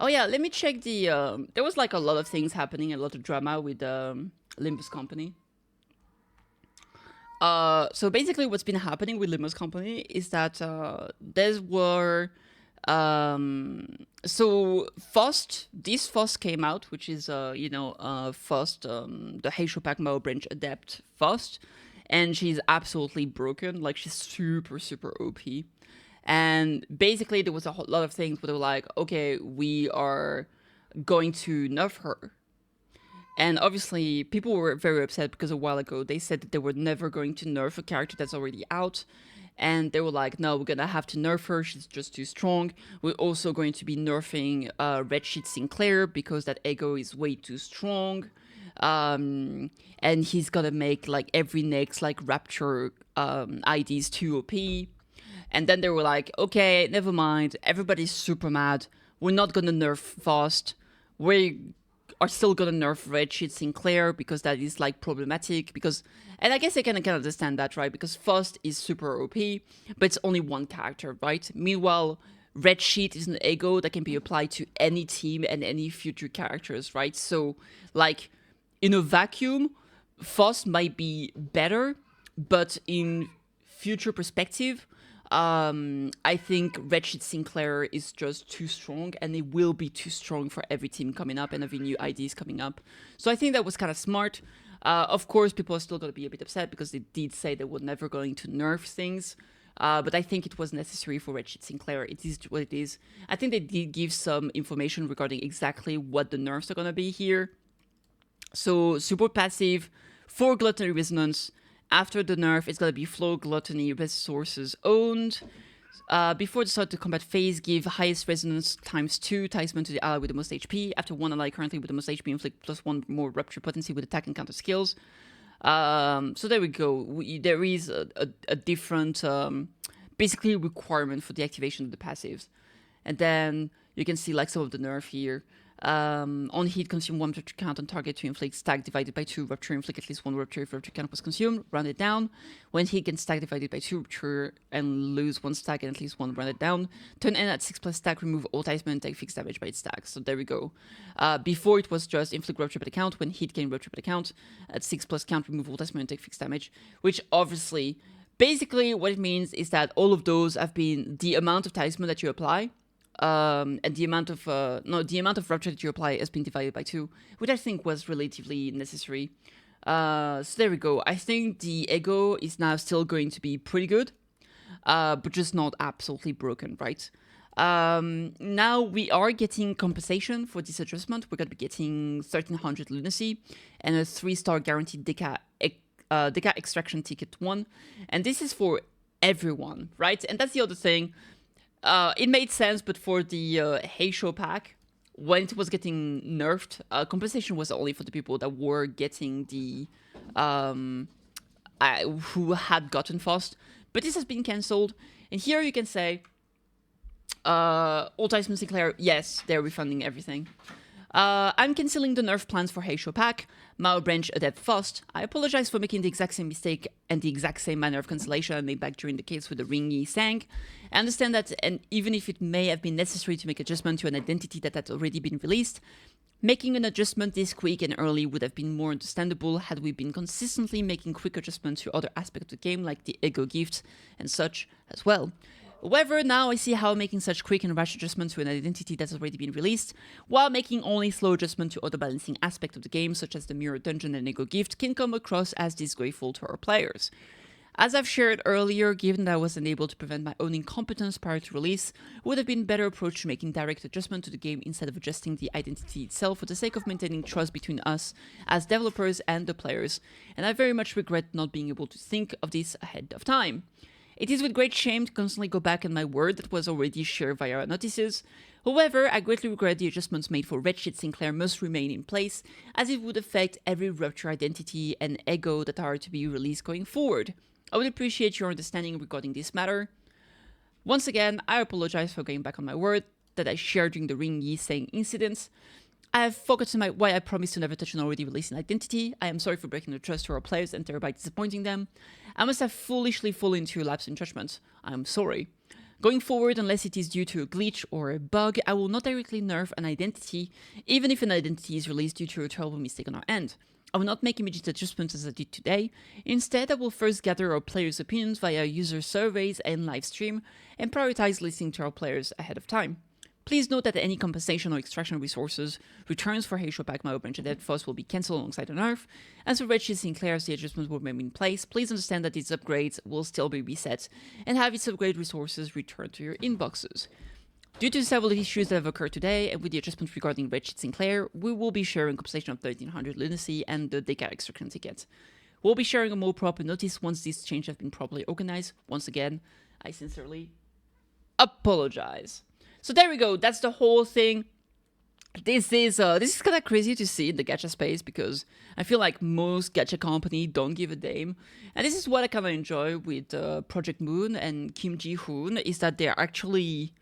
Oh yeah, let me check the. There was like a lot of things happening, a lot of drama with Limbus company. So basically, what's been happening with Limbus company is that there were. So Faust, this Faust came out, which is Faust, the Heisho Mao branch adept Faust, and she's absolutely broken. Like she's super super OP. And basically, there was a lot of things where they were like, okay, we are going to nerf her. And obviously, people were very upset because a while ago they said that they were never going to nerf a character that's already out. And they were like, no, we're gonna have to nerf her, she's just too strong. We're also going to be nerfing Red Sheet Sinclair because that ego is way too strong. And he's gonna make like every next like Rapture IDs too OP. And then they were like, okay, never mind. Everybody's super mad. We're not gonna nerf Faust. We are still gonna nerf Red Sheet Sinclair because that is like problematic. Because, and I guess I can understand that, right? Because Faust is super OP, but it's only one character, right? Meanwhile, Red Sheet is an ego that can be applied to any team and any future characters, right? So, like, in a vacuum, Faust might be better, but in future perspective, I think Red Sheet Sinclair is just too strong, and it will be too strong for every team coming up and every new IDs coming up. So I think that was kind of smart. Of course, people are still going to be a bit upset because they did say they were never going to nerf things. But I think it was necessary for Red Sheet Sinclair. It is what it is. I think they did give some information regarding exactly what the nerfs are going to be here. So support passive for Gluttony Resonance. After the nerf, it's gonna be Flow Gluttony Resources owned. Before the start of the combat phase, give highest resonance ×2 talisman to the ally with the most HP. After one ally currently with the most HP, inflict +1 more rupture potency with attack and counter skills. So there we go. There is a different, basically requirement for the activation of the passives. And then you can see like some of the nerf here. On hit, consume 1 rupture count on target to inflict stack divided by 2 rupture, inflict at least 1 rupture if rupture count was consumed, round it down. When hit can stack divided by 2 rupture and lose 1 stack and at least 1, round it down. Turn end at 6+ stack, remove all talisman and take fixed damage by its stack. So there we go. Before it was just inflict rupture by the count, when hit gain rupture by the count, at 6+ count, remove all talisman and take fixed damage, which obviously, basically what it means is that all of those have been the amount of talisman that you apply, and the amount of rupture that you apply has been divided by 2, which I think was relatively necessary. So there we go. I think the ego is now still going to be pretty good, but just not absolutely broken, right? Now we are getting compensation for this adjustment. We're going to be getting 1300 lunacy and a 3-star guaranteed Deca extraction ticket 1, and this is for everyone, right? And that's the other thing. It made sense, but for the Heisho pack, when it was getting nerfed, compensation was only for the people that were getting the who had gotten Faust. But this has been cancelled, and here you can say, all Tyson Sinclair, yes, they're refunding everything. I'm cancelling the nerf plans for Heisho pack. Mao branch adept Faust. I apologize for making the exact same mistake and the exact same manner of cancellation I made back during the case with the Ring Yi Sang. I understand that, and even if it may have been necessary to make adjustment to an identity that had already been released, making an adjustment this quick and early would have been more understandable had we been consistently making quick adjustments to other aspects of the game like the ego gifts and such as well. However, now I see how making such quick and rash adjustments to an identity that's already been released, while making only slow adjustment to other balancing aspects of the game, such as the Mirror Dungeon and Ego Gift, can come across as disgraceful to our players. As I've shared earlier, given that I was unable to prevent my own incompetence prior to release, it would have been a better approach to making direct adjustment to the game instead of adjusting the identity itself for the sake of maintaining trust between us as developers and the players, and I very much regret not being able to think of this ahead of time. It is with great shame to constantly go back on my word that was already shared via notices. However, I greatly regret the adjustments made for Red Sheet Sinclair must remain in place, as it would affect every Rupture identity and ego that are to be released going forward. I would appreciate your understanding regarding this matter. Once again, I apologize for going back on my word that I shared during the Ring Yi Sang incidents. I have forgotten why I promised to never touch an already released identity. I am sorry for breaking the trust to our players and thereby disappointing them. I must have foolishly fallen into your lapse in judgment. I am sorry. Going forward, unless it is due to a glitch or a bug, I will not directly nerf an identity, even if an identity is released due to a terrible mistake on our end. I will not make immediate adjustments as I did today. Instead, I will first gather our players' opinions via user surveys and live stream, and prioritize listening to our players ahead of time. Please note that any compensation or extraction resources returns for Heisho Mao Branch Adept Faust will be cancelled alongside the nerf. As for Red Sinclair, as the adjustments will remain in place, please understand that its upgrades will still be reset and have its upgrade resources returned to your inboxes. Due to several issues that have occurred today, and with the adjustments regarding Red Sinclair, we will be sharing compensation of 1300 lunacy and the Deca extraction ticket. We'll be sharing a more proper notice once these changes have been properly organized. Once again, I sincerely apologize. So there we go, that's the whole thing. This is kind of crazy to see in the gacha space, because I feel like most gacha company don't give a damn. And this is what I kind of enjoy with Project Moon and Kim Ji-hoon, is that they're actually...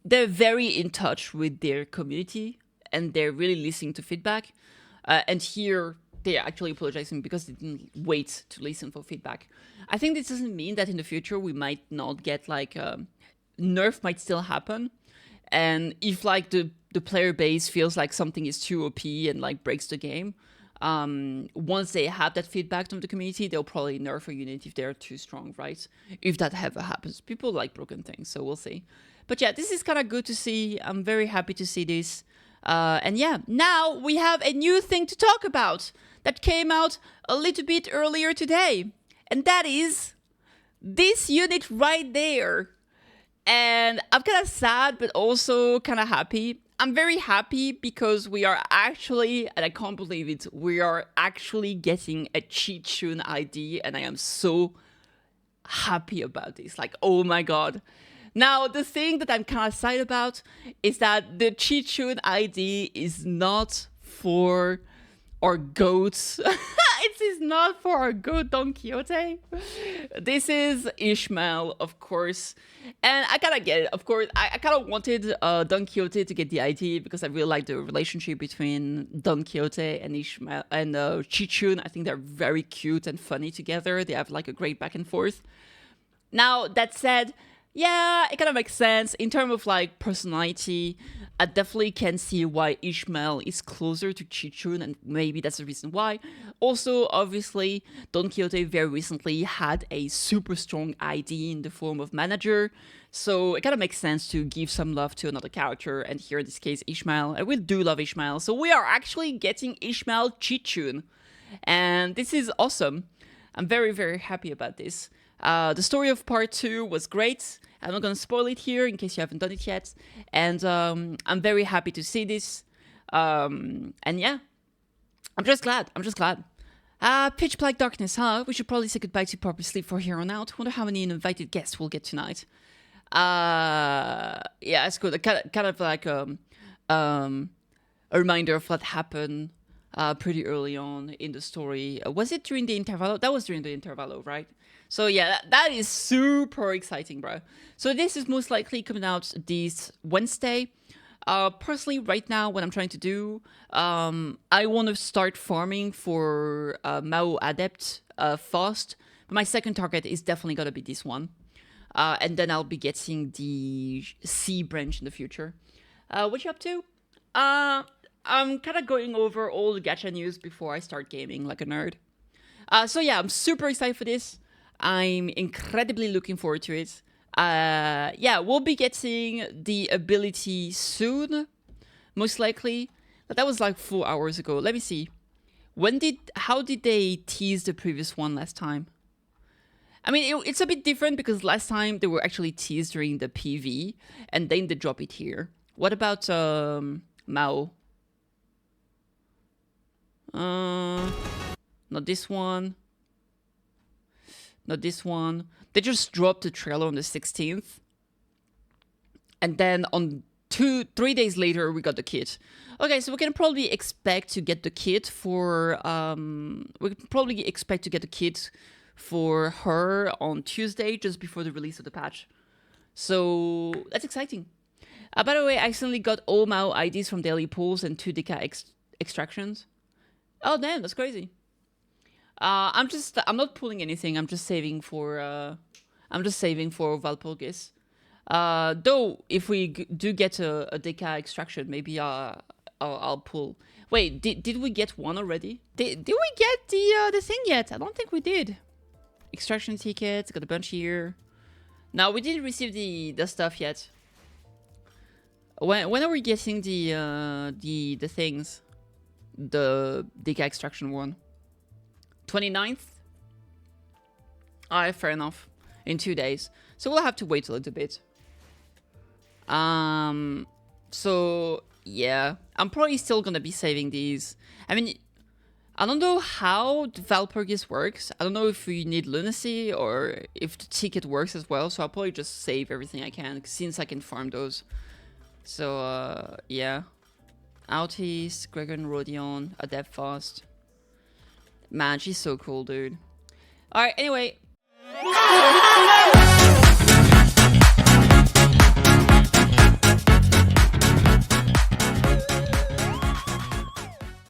they're very in touch with their community, and they're really listening to feedback. And here, they're actually apologizing because they didn't wait to listen for feedback. I think this doesn't mean that in the future we might not get like... nerf might still happen, and if like the player base feels like something is too OP and like breaks the game, once they have that feedback from the community, they'll probably nerf a unit if they're too strong, right? If that ever happens. People like broken things, so we'll see. But yeah, this is kind of good to see. I'm very happy to see this. And yeah, now we have a new thing to talk about that came out a little bit earlier today, and that is this unit right there. And I'm kind of sad, but also kind of happy. I'm very happy because we are actually, and I can't believe it, we are actually getting a Chichun ID, and I am so happy about this. Like, oh my god. Now, the thing that I'm kind of sad about is that the Chichun ID is not for our goats. It is not for our goat Don Quixote. This is Ishmael, of course. And I kind of get it, of course. I kind of wanted Don Quixote to get the ID because I really like the relationship between Don Quixote and Ishmael and Chichun. I think they're very cute and funny together. They have like a great back and forth. Now, that said, yeah, it kind of makes sense. In terms of like personality, I definitely can see why Ishmael is closer to Chichun, and maybe that's the reason why. Also, obviously, Don Quixote very recently had a super strong ID in the form of manager, so it kind of makes sense to give some love to another character, and here in this case, Ishmael. And we do love Ishmael, so we are actually getting Ishmael Chichun, and this is awesome. I'm very, very happy about this. The story of part 2 was great. I'm not going to spoil it here in case you haven't done it yet. And I'm very happy to see this. And yeah, I'm just glad. Pitch black darkness, huh? We should probably say goodbye to proper sleep for here on out. Wonder how many uninvited guests we'll get tonight. Yeah, it's good. Kind of like a reminder of what happened pretty early on in the story. Was it during the intervallo? That was during the intervallo, right? So yeah, that is super exciting, bro. So this is most likely coming out this Wednesday. Personally, right now, what I'm trying to do, I want to start farming for Mao Adept Faust. But my second target is definitely going to be this one. And then I'll be getting the C branch in the future. What you up to? I'm kind of going over all the gacha news before I start gaming like a nerd. So yeah, I'm super excited for this. I'm incredibly looking forward to it. Yeah, we'll be getting the ability soon, most likely. But that was like 4 hours ago. Let me see. How did they tease the previous one last time? I mean, it's a bit different because last time they were actually teased during the PV, and then they drop it here. What about Mao? Not this one. Not this one. They just dropped the trailer on the 16th. And then on 3 days later, we got the kit. Okay, so we can probably expect to get the kit for... we can probably expect to get the kit for her on Tuesday, just before the release of the patch. So, that's exciting. By the way, I accidentally got all Mao IDs from daily pools and 2 Deca extractions. Oh, damn, that's crazy. I'm not pulling anything. I'm just saving for... I'm just saving for Valpurgis. Though, if we do get a Deca extraction, maybe I'll pull. Wait, did we get one already? Did we get the thing yet? I don't think we did. Extraction tickets, got a bunch here. No, we didn't receive the stuff yet. When are we getting the things? The Deca extraction one. 29th? Alright, fair enough. In 2 days. So we'll have to wait a little bit. So yeah, I'm probably still gonna be saving these. I mean, I don't know how the Valpurgis works. I don't know if we need lunacy or if the ticket works as well. So I'll probably just save everything I can since I can farm those. So yeah, Out East, Gregon Rodion, Adept Faust. Man, she's so cool, dude. All right, anyway.